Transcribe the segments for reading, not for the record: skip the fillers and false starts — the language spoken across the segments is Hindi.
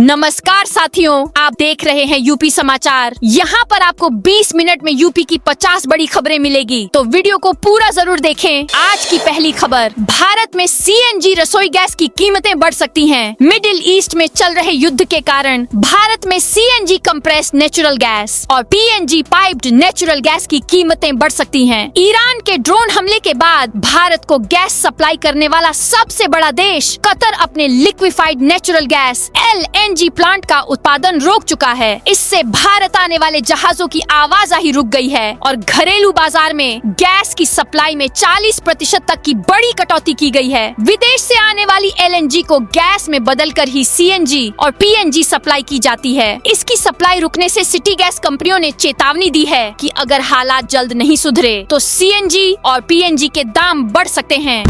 नमस्कार साथियों, आप देख रहे हैं यूपी समाचार। यहाँ पर आपको 20 मिनट में यूपी की 50 बड़ी खबरें मिलेगी, तो वीडियो को पूरा जरूर देखें। आज की पहली खबर, भारत में सीएनजी रसोई गैस की कीमतें बढ़ सकती हैं। मिडिल ईस्ट में चल रहे युद्ध के कारण भारत में सीएनजी कंप्रेस्ड नेचुरल गैस और पीएनजी पाइप्ड नेचुरल गैस की कीमतें बढ़ सकती हैं। ईरान के ड्रोन हमले के बाद भारत को गैस सप्लाई करने वाला सबसे बड़ा देश कतर अपने liquefied natural gas LNG plant का उत्पादन रोक चुका है। इससे भारत आने वाले जहाजों की आवाजाही रुक गई है और घरेलू बाजार में गैस की सप्लाई में 40% तक की बड़ी कटौती की गई है। विदेश से आने वाली LNG को गैस में बदलकर ही CNG और PNG सप्लाई की जाती है। इसकी सप्लाई रुकने से सिटी गैस कंपनियों ने चेतावनी दी है कि अगर हालात जल्द नहीं सुधरे तो CNG और PNG के दाम बढ़ सकते हैं।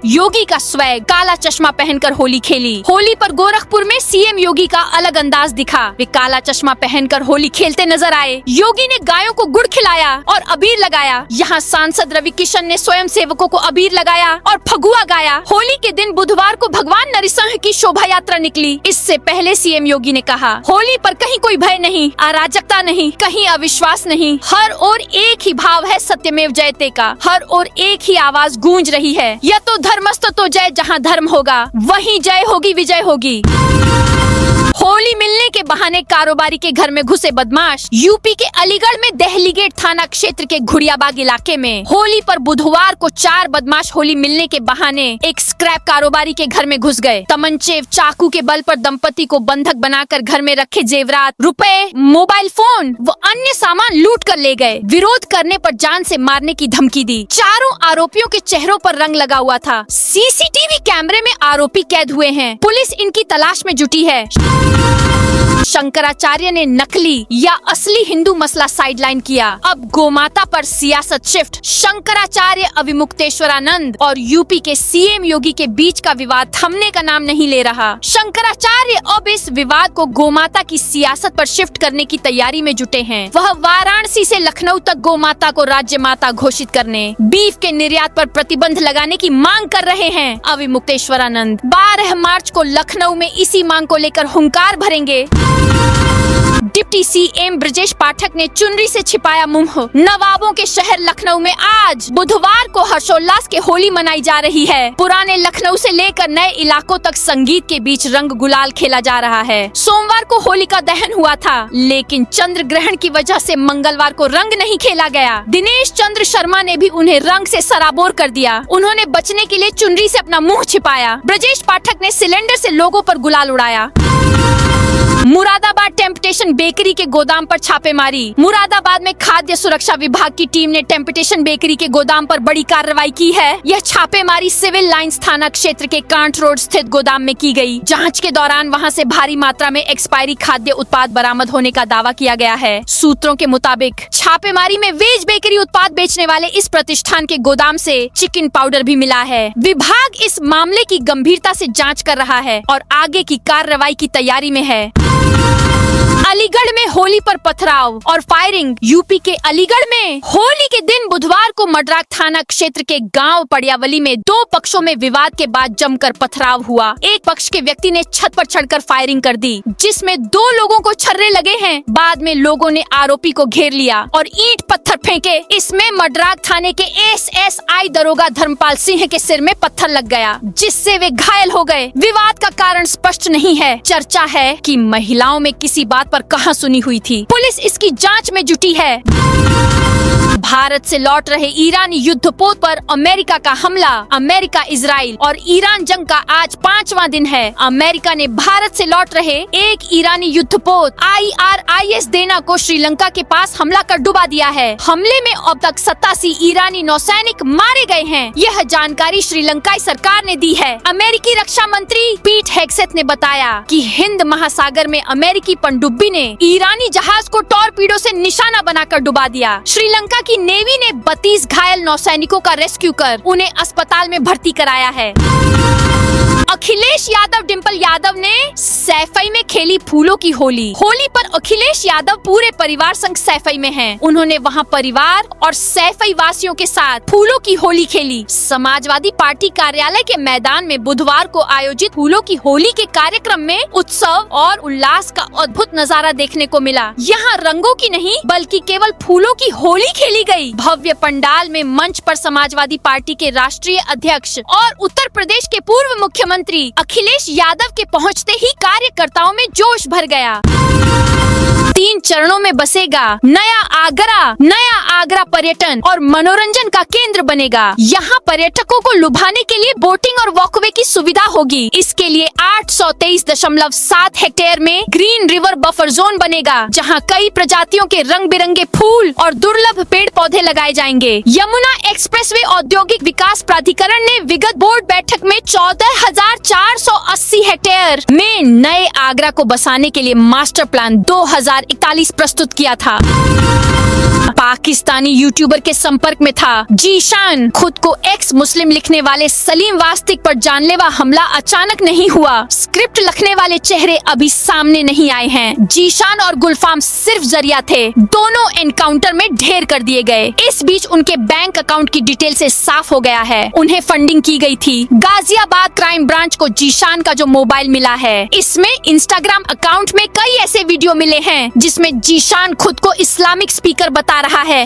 योगी का स्वैग, काला चश्मा पहनकर होली खेली। होली पर गोरखपुर में सीएम योगी का अलग अंदाज दिखा। वे काला चश्मा पहनकर होली खेलते नजर आए। योगी ने गायों को गुड़ खिलाया और अबीर लगाया। यहाँ सांसद रवि किशन ने स्वयं सेवकों को अबीर लगाया और फगुआ गाया। होली के दिन बुधवार को भगवान नरसिंह की शोभा यात्रा निकली। इससे पहले सीएम योगी ने कहा, होली पर कहीं कोई भय नहीं, अराजकता नहीं, कहीं अविश्वास नहीं। हर ओर एक ही भाव है सत्यमेव जयते का। हर ओर एक ही आवाज गूंज रही है, यह तो धर्मस्थ तो जय, जहाँ धर्म होगा वहीं जय होगी, विजय होगी। होली मिलने के बहाने कारोबारी के घर में घुसे बदमाश। यूपी के अलीगढ़ में दहली गेट थाना क्षेत्र के घुड़ियाबाग इलाके में होली पर बुधवार को 4 बदमाश होली मिलने के बहाने एक स्क्रैप कारोबारी के घर में घुस गए। तमंचे, चाकू के बल पर दंपति को बंधक बनाकर घर में रखे जेवरात, रुपए, मोबाइल फोन व अन्य सामान लूट कर ले गए। विरोध करने पर जान से मारने की धमकी दी। चारों आरोपियों के चेहरों पर रंग लगा हुआ था। CCTV कैमरे में आरोपी कैद हुए हैं। पुलिस इनकी तलाश में जुटी है। शंकराचार्य ने नकली या असली हिंदू मसला साइडलाइन किया। अब गोमाता पर सियासत शिफ्ट। शंकराचार्य, अविमुक्तेश्वरानंद और यूपी के सीएम योगी के बीच का विवाद थमने का नाम नहीं ले रहा। शंकराचार्य अब इस विवाद को गोमाता की सियासत पर शिफ्ट करने की तैयारी में जुटे हैं। वह वाराणसी से लखनऊ तक गोमाता को राज्य माता घोषित करने, बीफ के निर्यात पर प्रतिबंध लगाने की मांग कर रहे हैं। अविमुक्तेश्वरानंद 12 मार्च को लखनऊ में इसी मांग को लेकर हुंकार भरेंगे। डिप्टी सीएम ब्रजेश पाठक ने चुनरी से छिपाया मुंह। नवाबों के शहर लखनऊ में आज बुधवार को हर्षोल्लास के होली मनाई जा रही है। पुराने लखनऊ से लेकर नए इलाकों तक संगीत के बीच रंग गुलाल खेला जा रहा है। सोमवार को होलिका दहन हुआ था, लेकिन चंद्र ग्रहण की वजह से मंगलवार को रंग नहीं खेला गया। दिनेश चंद्र शर्मा ने भी उन्हें रंग से सराबोर कर दिया। उन्होंने बचने के लिए चुनरी से अपना मुंह छिपाया। ब्रजेश पाठक ने सिलेंडर से लोगों पर गुलाल उड़ाया। मुरादाबाद टेम्पटेशन बेकरी के गोदाम पर छापेमारी। मुरादाबाद में खाद्य सुरक्षा विभाग की टीम ने टेम्पटेशन बेकरी के गोदाम पर बड़ी कार्रवाई की है। यह छापेमारी सिविल लाइंस थाना क्षेत्र के कांट रोड स्थित गोदाम में की गई। जांच के दौरान वहां से भारी मात्रा में एक्सपायरी खाद्य उत्पाद बरामद होने का दावा किया गया है। सूत्रों के मुताबिक छापेमारी में वेज बेकरी उत्पाद बेचने वाले इस प्रतिष्ठान के गोदाम से चिकन पाउडर भी मिला है। विभाग इस मामले की गंभीरता से जाँच कर रहा है और आगे की कार्रवाई की तैयारी में है। अलीगढ़ में होली पर पथराव और फायरिंग। यूपी के अलीगढ़ में होली के दिन बुधवार को मडराक थाना क्षेत्र के गांव पड़ियावली में 2 पक्षों में विवाद के बाद जमकर पथराव हुआ। एक पक्ष के व्यक्ति ने छत पर चढ़कर फायरिंग कर दी, जिसमें 2 लोगों को छर्रे लगे हैं। बाद में लोगों ने आरोपी को घेर लिया और ईंट पत्थर फेंके। इसमें मडराक थाने के SSI दरोगा धर्मपाल सिंह के सिर में पत्थर लग गया, जिससे वे घायल हो गए। विवाद का कारण स्पष्ट नहीं है। चर्चा है कि महिलाओं में किसी बात पर कहां सुनी हुई थी। पुलिस इसकी जांच में जुटी है। भारत से लौट रहे ईरानी युद्धपोत पर अमेरिका का हमला। अमेरिका, इजराइल और ईरान जंग का आज 5वां दिन है। अमेरिका ने भारत से लौट रहे एक ईरानी युद्धपोत IRIS देना को श्रीलंका के पास हमला कर डुबा दिया है। हमले में अब तक 87 ईरानी नौसैनिक मारे गए हैं। यह जानकारी श्रीलंकाई सरकार ने दी है। अमेरिकी रक्षा मंत्री पीट हेग्सेथ ने बताया कि हिंद महासागर में अमेरिकी पनडुब्बी ने ईरानी जहाज को टॉर्पीडो से निशाना बनाकर डुबा दिया। श्रीलंका की नेवी ने 32 घायल नौसैनिकों का रेस्क्यू कर उन्हें अस्पताल में भर्ती कराया है। अखिलेश यादव डिंपल यादव ने सैफई में खेली फूलों की होली। होली पर अखिलेश यादव पूरे परिवार संग सैफई में हैं। उन्होंने वहां परिवार और सैफई वासियों के साथ फूलों की होली खेली। समाजवादी पार्टी कार्यालय के मैदान में बुधवार को आयोजित फूलों की होली के कार्यक्रम में उत्सव और उल्लास का अद्भुत नजारा देखने को मिला। यहाँ रंगों की नहीं बल्कि केवल फूलों की होली खेली गई। भव्य पंडाल में मंच पर समाजवादी पार्टी के राष्ट्रीय अध्यक्ष और उत्तर प्रदेश के पूर्व मुख्यमंत्री अखिलेश यादव के पहुंचते ही कार्यकर्ताओं में जोश भर गया। 3 चरणों में बसेगा नया आगरा पर्यटन और मनोरंजन का केंद्र बनेगा। यहाँ पर्यटकों को लुभाने के लिए बोटिंग और वॉकवे की सुविधा होगी। इसके लिए 823.7 हेक्टेयर में ग्रीन रिवर बफर जोन बनेगा, जहाँ कई प्रजातियों के रंग बिरंगे फूल और दुर्लभ पेड़ पौधे लगाए जाएंगे। यमुना एक्सप्रेसवे औद्योगिक विकास प्राधिकरण ने विगत बोर्ड बैठक में 14,480 हेक्टेयर में नए आगरा को बसाने के लिए मास्टर प्लान 2041 प्रस्तुत किया था। पाकिस्तानी यूट्यूबर के संपर्क में था जीशान। खुद को एक्स मुस्लिम लिखने वाले सलीम वास्तिक पर जानलेवा हमला अचानक नहीं हुआ। स्क्रिप्ट लिखने वाले चेहरे अभी सामने नहीं आए हैं। जीशान और गुलफाम सिर्फ जरिया थे। दोनों एनकाउंटर में ढेर कर दिए गए। इस बीच उनके बैंक अकाउंट की डिटेल से साफ हो गया है उन्हें फंडिंग की गई थी। गाजियाबाद क्राइम ब्रांच को जीशान का जो मोबाइल मिला है, इसमें इंस्टाग्राम अकाउंट में कई ऐसे वीडियो मिले हैं जिसमें जीशान खुद को इस्लामिक स्पीकर बता रहा है।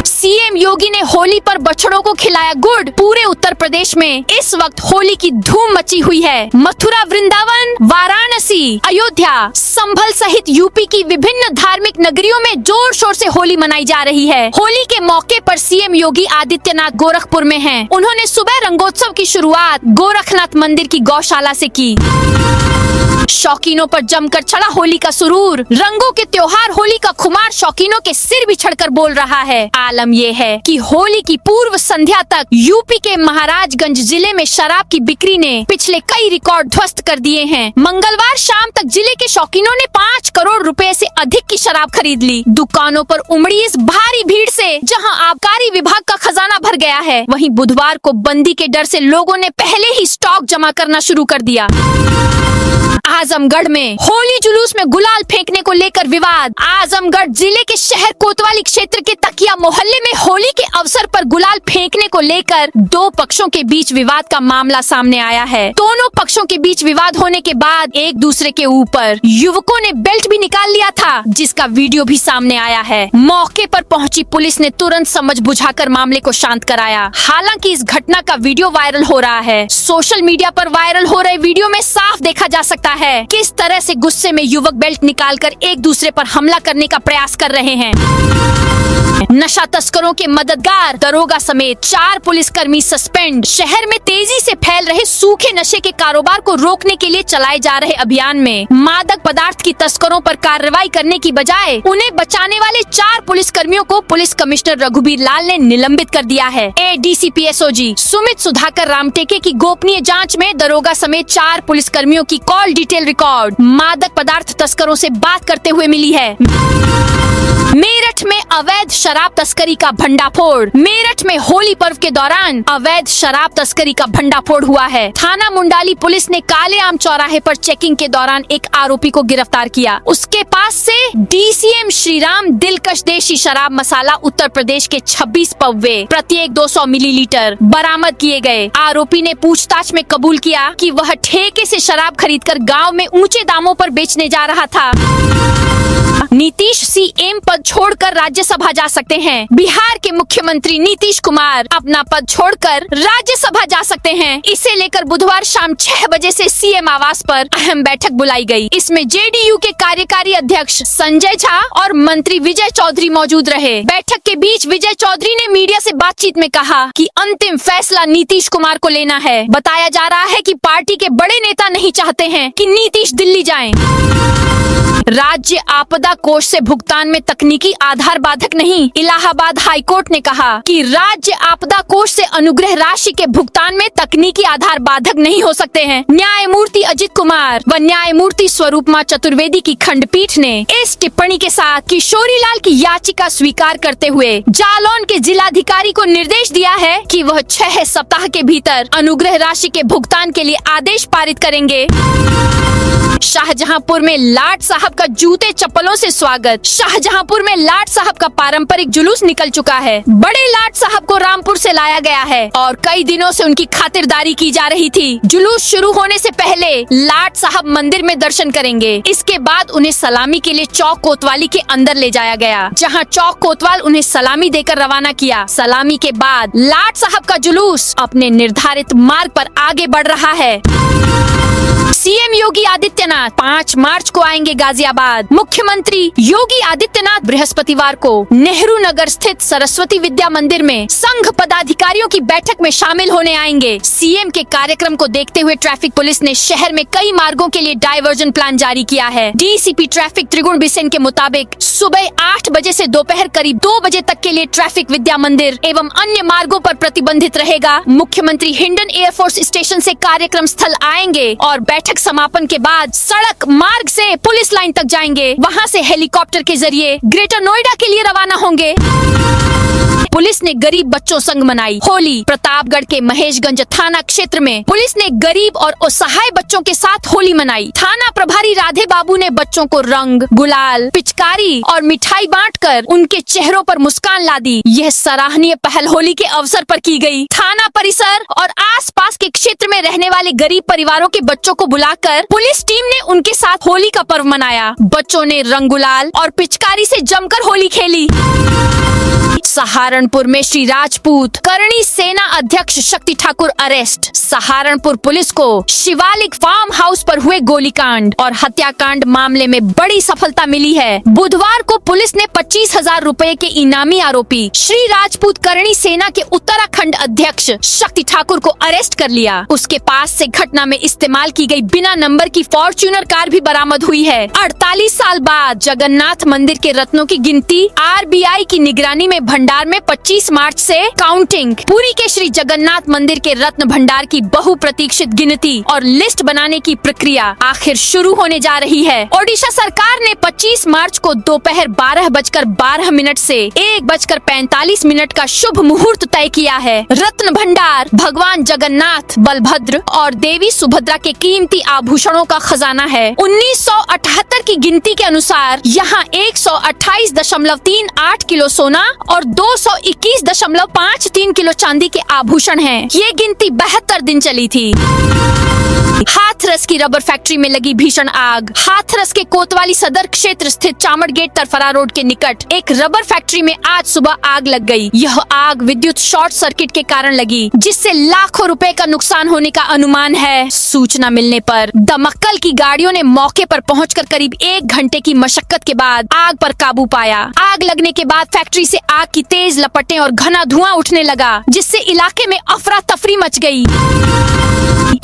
सीएम योगी ने होली पर बछड़ों को खिलाया गुड़। पूरे उत्तर प्रदेश में इस वक्त होली की धूम मची हुई है। मथुरा, वृंदावन, वाराणसी, अयोध्या, संभल सहित यूपी की विभिन्न धार्मिक नगरियों में जोर शोर से होली मनाई जा रही है। होली के मौके पर सीएम योगी आदित्यनाथ गोरखपुर में हैं। उन्होंने सुबह रंगोत्सव की शुरुआत गोरखनाथ मंदिर की गौशाला से की। शौकीनों पर जमकर चढ़ा होली का सुरूर। रंगों के त्योहार होली का खुमार शौकीनों के सिर बिछड़कर बोल रहा है। आलम ये है कि होली की पूर्व संध्या तक यूपी के महाराजगंज जिले में शराब की बिक्री ने पिछले कई रिकॉर्ड ध्वस्त कर दिए हैं। मंगलवार शाम तक जिले के शौकीनों ने 5 करोड़ रुपए से अधिक की शराब खरीद ली। दुकानों पर उमड़ी इस भारी भीड़ से जहां आबकारी विभाग का खजाना भर गया है, वहीं बुधवार को बंदी के डर से लोगों ने पहले ही स्टॉक जमा करना शुरू कर दिया। आजमगढ़ में होली जुलूस में गुलाल फेंकने को लेकर विवाद। आजमगढ़ जिले के शहर कोतवाली क्षेत्र के तकिया मोहल्ले में होली के अवसर पर गुलाल फेंकने को लेकर 2 पक्षों के बीच विवाद का मामला सामने आया है। दोनों पक्षों के बीच विवाद होने के बाद एक दूसरे के ऊपर युवकों ने बेल्ट भी निकाल लिया था, जिसका वीडियो भी सामने आया है। मौके पर पहुंची पुलिस ने तुरंत समझ बुझाकर मामले को शांत कराया। हालांकि इस घटना का वीडियो वायरल हो रहा है। सोशल मीडिया पर वायरल हो रहे वीडियो में साफ देखा जा सकता है किस तरह से गुस्से में युवक बेल्ट निकालकर एक दूसरे पर हमला करने का प्रयास कर रहे हैं। नशा तस्करों के मददगार दरोगा समेत 4 पुलिसकर्मी सस्पेंड। शहर में तेजी से फैल रहे सूखे नशे के कारोबार को रोकने के लिए चलाए जा रहे अभियान में मादक पदार्थ की तस्करों पर कार्रवाई करने की बजाय उन्हें बचाने वाले 4 पुलिसकर्मियों को पुलिस कमिश्नर रघुबीर लाल ने निलंबित कर दिया है। एडीसीपी एसओजी सुमित सुधाकर रामटेके की गोपनीय जाँच में दरोगा समेत 4 पुलिसकर्मियों की कॉल डिटेल रिकॉर्ड मादक पदार्थ तस्करों से बात करते हुए मिली है। मेरठ में अवैध शराब तस्करी का भंडाफोड़। मेरठ में होली पर्व के दौरान अवैध शराब तस्करी का भंडाफोड़ हुआ है। थाना मुंडाली पुलिस ने काले आम चौराहे पर चेकिंग के दौरान एक आरोपी को गिरफ्तार किया। उसके पास से डीसीएम श्रीराम दिलकश देशी शराब मसाला उत्तर प्रदेश के 26 पव्वे प्रत्येक 200 मिलीलीटर बरामद किए गए। आरोपी ने पूछताछ में कबूल किया कि वह ठेके से शराब खरीदकर गाँव में ऊंचे दामों पर बेचने जा रहा था। नीतीश सीएम पद छोड़कर राज्यसभा जा सकते हैं। बिहार के मुख्यमंत्री नीतीश कुमार अपना पद छोड़कर राज्यसभा जा सकते हैं। इसे लेकर बुधवार शाम 6 बजे से सीएम आवास पर अहम बैठक बुलाई गई। इसमें जेडीयू के कार्यकारी अध्यक्ष संजय झा और मंत्री विजय चौधरी मौजूद रहे। बैठक के बीच विजय चौधरी ने मीडिया से बातचीत में कहा कि अंतिम फैसला नीतीश कुमार को लेना है। बताया जा रहा है कि पार्टी के बड़े नेता नहीं चाहते हैं कि नीतीश दिल्ली जाएं। राज्य आपदा कोष से भुगतान में तकनीकी आधार बाधक नहीं। इलाहाबाद हाईकोर्ट ने कहा कि राज्य आपदा कोष से अनुग्रह राशि के भुगतान में तकनीकी आधार बाधक नहीं हो सकते हैं। न्यायमूर्ति अजित कुमार व न्यायमूर्ति स्वरूपमा चतुर्वेदी की खंडपीठ ने इस टिप्पणी के साथ किशोरीलाल की याचिका स्वीकार करते हुए जालौन के जिलाधिकारी को निर्देश दिया है कि वह 6 सप्ताह के भीतर अनुग्रह राशि के भुगतान के लिए आदेश पारित करेंगे। शाहजहांपुर में लाट साहब का जूते चप्पलों से स्वागत। शाहजहांपुर में लाट साहब का पारंपरिक जुलूस निकल चुका है। बड़े लाट साहब को रामपुर से लाया गया है और कई दिनों से उनकी खातिरदारी की जा रही थी। जुलूस शुरू होने से पहले लाट साहब मंदिर में दर्शन करेंगे। इसके बाद उन्हें सलामी के लिए चौक कोतवाली के अंदर ले जाया गया, जहां चौक कोतवाल उन्हें सलामी देकर रवाना किया। सलामी के बाद लाट साहब का जुलूस अपने निर्धारित मार्ग पर आगे बढ़ रहा है। सीएम योगी आदित्यनाथ 5 मार्च को आएंगे गाजियाबाद। मुख्यमंत्री योगी आदित्यनाथ बृहस्पतिवार को नेहरू नगर स्थित सरस्वती विद्या मंदिर में संघ पदाधिकारियों की बैठक में शामिल होने आएंगे। सीएम के कार्यक्रम को देखते हुए ट्रैफिक पुलिस ने शहर में कई मार्गों के लिए डायवर्जन प्लान जारी किया है। डीसीपी ट्रैफिक त्रिगुण बिसेन के मुताबिक सुबह 8 बजे से दोपहर करीब 2 बजे तक के लिए ट्रैफिक विद्या मंदिर एवं अन्य मार्गों पर प्रतिबंधित रहेगा। मुख्यमंत्री हिंडन एयरफोर्स स्टेशन से कार्यक्रम स्थल आएंगे और बैठक समापन के बाद सड़क मार्ग से पुलिस लाइन तक जाएंगे। वहां से हेलीकॉप्टर के जरिए ग्रेटर नोएडा के लिए रवाना होंगे। पुलिस ने गरीब बच्चों संग मनाई होली। प्रतापगढ़ के महेशगंज थाना क्षेत्र में पुलिस ने गरीब और असहाय बच्चों के साथ होली मनाई। थाना प्रभारी राधे बाबू ने बच्चों को रंग, गुलाल, पिचकारी और मिठाई बांटकर उनके चेहरों पर मुस्कान ला दी। यह सराहनीय पहल होली के अवसर पर की गई। थाना परिसर और आसपास के क्षेत्र में रहने वाले गरीब परिवारों के बच्चों को बुलाकर पुलिस टीम ने उनके साथ होली का पर्व मनाया। बच्चों ने रंग, गुलाल और पिचकारी से जमकर होली खेली। सहारनपुर में श्री राजपूत करणी सेना अध्यक्ष शक्ति ठाकुर अरेस्ट। सहारनपुर पुलिस को शिवालिक फार्म हाउस पर हुए गोलीकांड और हत्याकांड मामले में बड़ी सफलता मिली है। बुधवार को पुलिस ने 25,000 रुपए के इनामी आरोपी श्री राजपूत करणी सेना के उत्तराखंड अध्यक्ष शक्ति ठाकुर को अरेस्ट कर लिया। उसके पास से घटना में इस्तेमाल की गई बिना नंबर की फॉर्च्यूनर कार भी बरामद हुई है। 48 साल बाद जगन्नाथ मंदिर के रत्नों की गिनती आरबीआई की निगरानी में भंडार में 25 मार्च से काउंटिंग। पुरी के श्री जगन्नाथ मंदिर के रत्न भंडार की बहुप्रतीक्षित गिनती और लिस्ट बनाने की प्रक्रिया आखिर शुरू होने जा रही है। ओडिशा सरकार ने 25 मार्च को दोपहर 12:12 से 1:45 का शुभ मुहूर्त तय किया है। रत्न भंडार भगवान जगन्नाथ, बलभद्र और देवी सुभद्रा के कीमती आभूषणों का खजाना है। 1978 की गिनती के अनुसार यहाँ 128.38 किलो सोना और 221.53 किलो चांदी के आभूषण हैं। ये गिनती 72 दिन चली थी। हाथरस की रबर फैक्ट्री में लगी भीषण आग। हाथरस के कोतवाली सदर क्षेत्र स्थित चामड़ गेट तरफरा रोड के निकट एक रबर फैक्ट्री में आज सुबह आग लग गई। यह आग विद्युत शॉर्ट सर्किट के कारण लगी, जिससे लाखों रुपए का नुकसान होने का अनुमान है। सूचना मिलने पर दमकल की गाड़ियों ने मौके पर पहुंचकर करीब 1 घंटे की मशक्कत के बाद आग पर काबू पाया। आग लगने के बाद फैक्ट्री से आग की तेज लपटें और घना धुआं उठने लगा, जिससे इलाके में अफरा तफरी मच गई।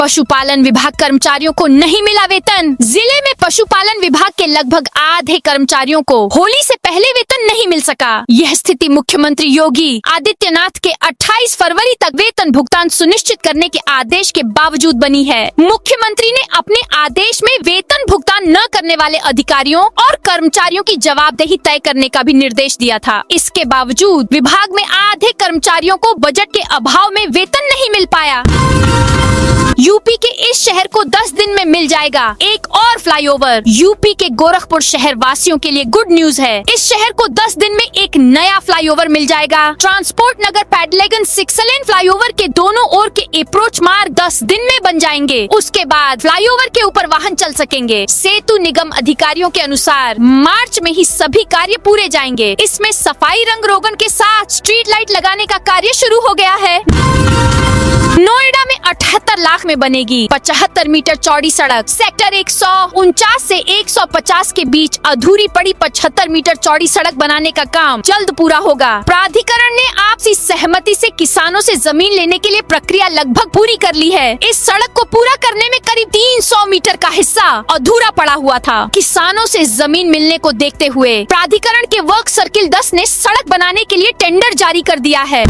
पशुपालन विभाग कर्मचारियों को नहीं मिला वेतन। जिले में पशुपालन विभाग के लगभग आधे कर्मचारियों को होली से पहले वेतन नहीं मिल सका। यह स्थिति मुख्यमंत्री योगी आदित्यनाथ के 28 फरवरी तक वेतन भुगतान सुनिश्चित करने के आदेश के बावजूद बनी है। मुख्यमंत्री ने अपने आदेश में वेतन भुगतान न करने वाले अधिकारियों और कर्मचारियों की जवाबदेही तय करने का भी निर्देश दिया था। इसके बावजूद विभाग में आधे कर्मचारियों को बजट के अभाव में वेतन नहीं मिल पाया। यूपी के इस शहर को 10 दिन में मिल जाएगा एक और फ्लाईओवर। यूपी के गोरखपुर शहर वासियों के लिए गुड न्यूज है। इस शहर को 10 दिन में एक नया फ्लाईओवर मिल जाएगा। ट्रांसपोर्ट नगर पैडलेगन 6 लेन फ्लाईओवर के दोनों ओर के अप्रोच मार्ग 10 दिन में बन जाएंगे। उसके बाद फ्लाईओवर के ऊपर वाहन चल सकेंगे। सेतु निगम अधिकारियों के अनुसार मार्च में ही सभी कार्य पूरे जाएंगे। इसमें सफाई रंग रोगन के साथ स्ट्रीट लाइट लगाने का कार्य शुरू हो गया है। नोएडा में 78 लाख में बनेगी 75 मीटर चौड़ी सड़क। सेक्टर 149 से 150 के बीच अधूरी पड़ी 75 मीटर चौड़ी सड़क बनाने का काम जल्द पूरा होगा। प्राधिकरण ने आपसी सहमति से किसानों से जमीन लेने के लिए प्रक्रिया लगभग पूरी कर ली है। इस सड़क को पूरा करने में करीब 300 मीटर का हिस्सा अधूरा पड़ा हुआ था। किसानों से जमीन मिलने को देखते हुए प्राधिकरण के वर्क सर्किल 10 ने सड़क बनाने के लिए टेंडर जारी कर दिया है।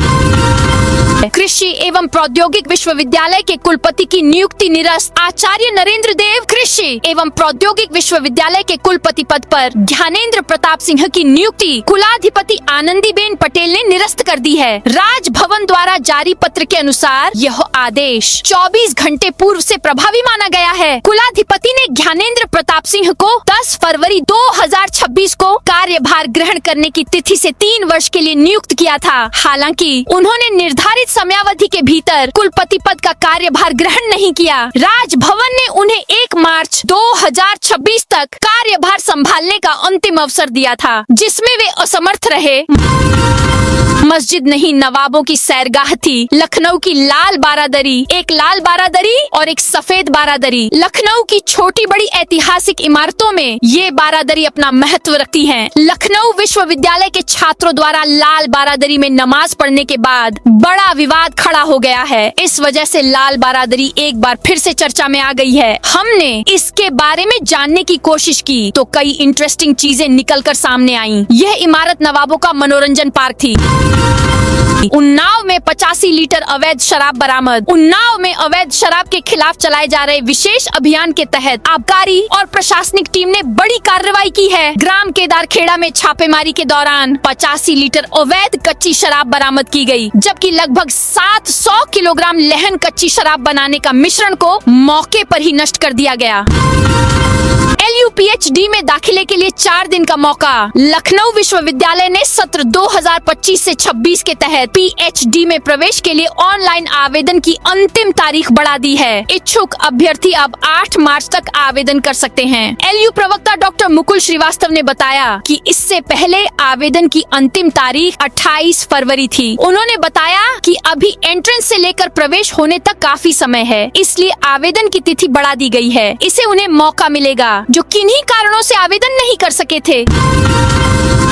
कृषि एवं प्रौद्योगिक विश्वविद्यालय के कुलपति की नियुक्ति निरस्त। आचार्य नरेंद्र देव कृषि एवं प्रौद्योगिक विश्वविद्यालय के कुलपति पद पर ज्ञानेंद्र प्रताप सिंह की नियुक्ति कुलाधिपति आनंदीबेन पटेल ने निरस्त कर दी है। राजभवन द्वारा जारी पत्र के अनुसार यह आदेश 24 घंटे पूर्व से प्रभावी माना गया है। कुलाधिपति ने ज्ञानेंद्र प्रताप सिंह को 10 फरवरी 2026 को कार्यभार ग्रहण करने की तिथि से 3 वर्ष के लिए नियुक्त किया था। हालांकि उन्होंने निर्धारित समयावधि के भीतर कुलपति पद का कार्यभार ग्रहण नहीं किया। राजभवन ने उन्हें 1 मार्च 2026 तक कार्यभार संभालने का अंतिम अवसर दिया था, जिसमें वे असमर्थ रहे। मस्जिद नहीं नवाबों की सैरगाह थी। लखनऊ की लाल बारादरी, एक लाल बारादरी और एक सफेद बारादरी। लखनऊ की छोटी बड़ी ऐतिहासिक इमारतों में ये बारादरी अपना महत्व रखती हैं। लखनऊ विश्वविद्यालय के छात्रों द्वारा लाल बारादरी में नमाज पढ़ने के बाद बड़ा विवाद खड़ा हो गया है। इस वजह से लाल बारादरी एक बार फिर से चर्चा में आ गई है। हमने इसके बारे में जानने की कोशिश की तो कई इंटरेस्टिंग चीजें निकलकर सामने आईं। यह इमारत नवाबों का मनोरंजन पार्क थी। उन्नाव में 85 लीटर अवैध शराब बरामद। उन्नाव में अवैध शराब के खिलाफ चलाए जा रहे विशेष अभियान के तहत आबकारी और प्रशासनिक टीम ने बड़ी कार्रवाई की है। ग्राम केदारखेड़ा में छापेमारी के दौरान 85 लीटर अवैध कच्ची शराब बरामद की गई, जबकि लगभग 700 किलोग्राम लहन कच्ची शराब बनाने का मिश्रण को मौके पर ही नष्ट कर दिया गया। LU PhD में दाखिले के लिए 4 दिन का मौका। लखनऊ विश्वविद्यालय ने सत्र 2025 से 26 के तहत PhD में प्रवेश के लिए ऑनलाइन आवेदन की अंतिम तारीख बढ़ा दी है। इच्छुक अभ्यर्थी अब 8 मार्च तक आवेदन कर सकते हैं। LU प्रवक्ता डॉक्टर मुकुल श्रीवास्तव ने बताया कि इससे पहले आवेदन की अंतिम तारीख 28 फरवरी थी। उन्होंने बताया कि अभी एंट्रेंस से लेकर प्रवेश होने तक काफी समय है, इसलिए आवेदन की तिथि बढ़ा दी गई है। इसे उन्हें मौका मिलेगा जो किन्हीं कारणों से आवेदन नहीं कर सके थे।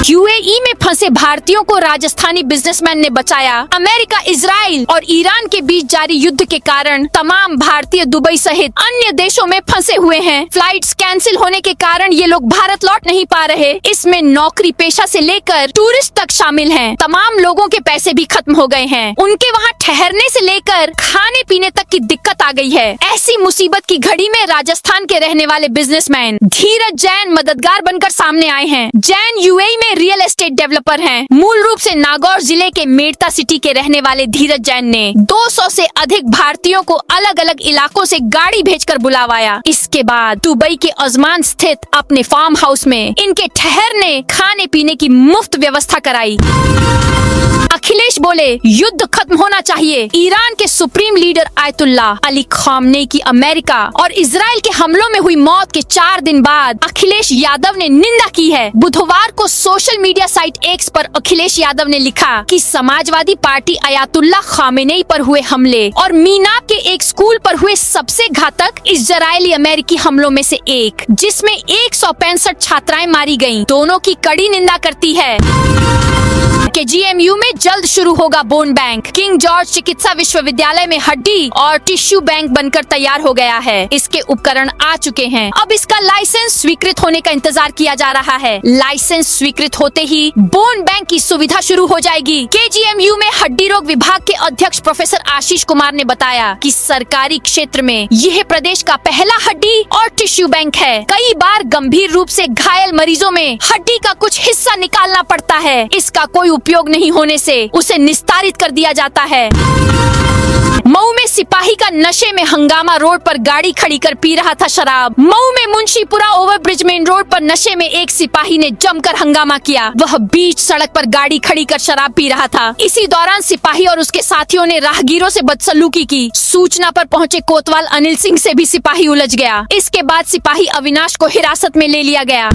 UAE में फंसे भारतीयों को राजस्थानी बिजनेसमैन ने बचाया। अमेरिका, इजराइल और ईरान के बीच जारी युद्ध के कारण तमाम भारतीय दुबई सहित अन्य देशों में फंसे हुए हैं। फ्लाइट्स कैंसिल होने के कारण ये लोग भारत लौट नहीं पा रहे। इसमें नौकरी पेशा से लेकर टूरिस्ट तक शामिल हैं। तमाम लोगों के पैसे भी खत्म हो गए हैं। उनके वहाँ ठहरने से लेकर खाने पीने तक की दिक्कत आ गई है। ऐसी मुसीबत की घड़ी में राजस्थान के रहने वाले बिजनेसमैन धीरज जैन मददगार बनकर सामने आए हैं। जैन UAE में रियल एस्टेट डेवलपर हैं। मूल रूप से नागौर जिले के मेड़ता सिटी के रहने वाले धीरज जैन ने 200 से अधिक भारतीयों को अलग अलग इलाकों से गाड़ी भेजकर बुलावाया। इसके बाद दुबई के अजमान स्थित अपने फार्म हाउस में इनके ठहरने, खाने पीने की मुफ्त व्यवस्था कराई। अखिलेश बोले युद्ध खत्म होना चाहिए। ईरान के supreme leader Ayatollah Ali Khamenei की अमेरिका और इजराइल के हमलों में हुई मौत के 4 दिन बाद अखिलेश यादव ने निंदा की है। बुधवार को सोशल मीडिया साइट एक्स पर अखिलेश यादव ने लिखा कि समाजवादी पार्टी आयतुल्लाह खामेनेई पर हुए हमले और मीनाब के एक स्कूल पर हुए सबसे घातक इजरायली अमेरिकी हमलों में से एक, जिसमें 165 छात्राएं मारी गयीं, दोनों की कड़ी निंदा करती है। KGMU में जल्द शुरू होगा बोन बैंक। किंग जॉर्ज चिकित्सा विश्वविद्यालय में हड्डी और टिश्यू बैंक बनकर तैयार हो गया है। इसके उपकरण आ चुके हैं। अब इसका लाइसेंस स्वीकृत होने का इंतजार किया जा रहा है। लाइसेंस स्वीकृत होते ही बोन बैंक की सुविधा शुरू हो जाएगी। KGMU में हड्डी रोग विभाग के अध्यक्ष प्रोफेसर आशीष कुमार ने बताया कि सरकारी क्षेत्र में यह प्रदेश का पहला हड्डी और टिश्यू बैंक है। कई बार गंभीर रूप से घायल मरीजों में हड्डी का कुछ हिस्सा निकालना पड़ता है। इसका कोई उपयोग नहीं होने से उसे निस्तारित कर दिया जाता है। मऊ में सिपाही का नशे में हंगामा, रोड पर गाड़ी खड़ी कर पी रहा था शराब। मऊ में मुंशीपुरा ओवरब्रिज मेन रोड पर नशे में एक सिपाही ने जमकर हंगामा किया। वह बीच सड़क पर गाड़ी खड़ी कर शराब पी रहा था। इसी दौरान सिपाही और उसके साथियों ने राहगीरों से बदसलूकी की। सूचना पर पहुंचे कोतवाल अनिल सिंह से भी सिपाही उलझ गया। इसके बाद सिपाही अविनाश को हिरासत में ले लिया गया।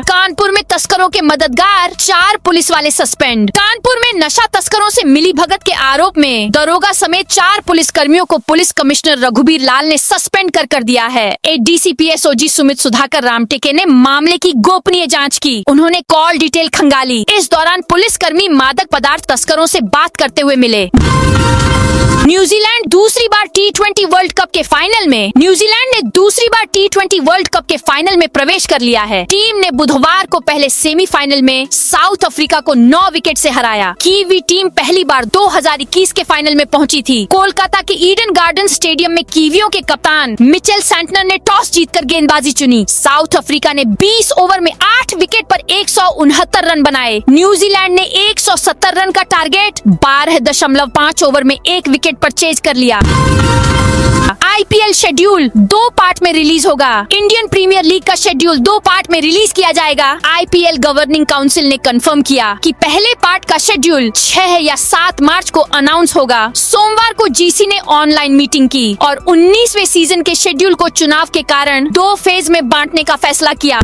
कानपुर में तस्करों के मददगार 4 पुलिस पुलिस वाले सस्पेंड। कानपुर में नशा तस्करों से मिली भगत के आरोप में दरोगा समेत 4 पुलिस कर्मियों को पुलिस कमिश्नर रघुबीर लाल ने सस्पेंड कर दिया है। एडीसीपी एसओजी सुमित सुधाकर रामटेके ने मामले की गोपनीय जांच की। उन्होंने कॉल डिटेल खंगाली। इस दौरान पुलिसकर्मी मादक पदार्थ तस्करों से बात करते हुए मिले। न्यूजीलैंड दूसरी बार टी20 वर्ल्ड कप के फाइनल में न्यूजीलैंड ने दूसरी बार टी20 वर्ल्ड कप के फाइनल में प्रवेश कर लिया है। टीम ने बुधवार को पहले सेमीफाइनल में साउथ अफ्रीका को 9 विकेट से हराया। कीवी टीम पहली बार 2021 के फाइनल में पहुंची थी। कोलकाता के ईडन गार्डन स्टेडियम में कीवियों के कप्तान मिचेल सैंटनर ने टॉस जीतकर गेंदबाजी चुनी। साउथ अफ्रीका ने 20 ओवर में 8 विकेट पर 169 रन बनाए। न्यूजीलैंड ने 170 रन का टारगेट 12.5 ओवर में 1 विकेट परचेज कर लिया। आईपीएल शेड्यूल 2 पार्ट में रिलीज होगा। इंडियन प्रीमियर लीग का शेड्यूल 2 पार्ट में रिलीज किया जाएगा। आईपीएल गवर्निंग काउंसिल ने कंफर्म किया कि पहले पार्ट का शेड्यूल 6 या 7 मार्च को अनाउंस होगा। सोमवार को जीसी ने ऑनलाइन मीटिंग की और 19वें सीजन के शेड्यूल को चुनाव के कारण 2 फेज में बांटने का फैसला किया।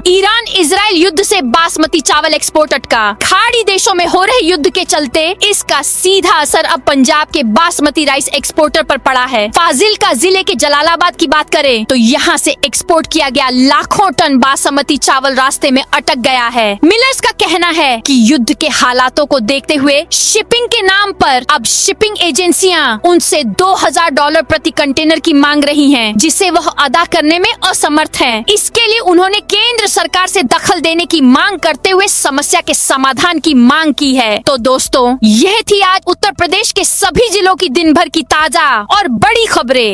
ईरान इजराइल युद्ध से बासमती चावल एक्सपोर्ट अटका। खाड़ी देशों में हो रहे युद्ध के चलते इसका सीधा असर अब पंजाब के बासमती राइस एक्सपोर्टर पर पड़ा है। फाजिल्का जिले के जलालाबाद की बात करें तो यहाँ से एक्सपोर्ट किया गया लाखों टन बासमती चावल रास्ते में अटक गया है। मिलर्स का कहना है कि युद्ध के हालातों को देखते हुए शिपिंग के नाम पर अब शिपिंग एजेंसियां उनसे $2000 प्रति कंटेनर की मांग रही हैं, जिसे वह अदा करने में असमर्थ हैं। इसके लिए उन्होंने केंद्र सरकार से दखल देने की मांग करते हुए समस्या के समाधान की मांग की है। तो दोस्तों, यह थी आज उत्तर प्रदेश के सभी जिलों की दिन भर की ताजा और बड़ी खबरें।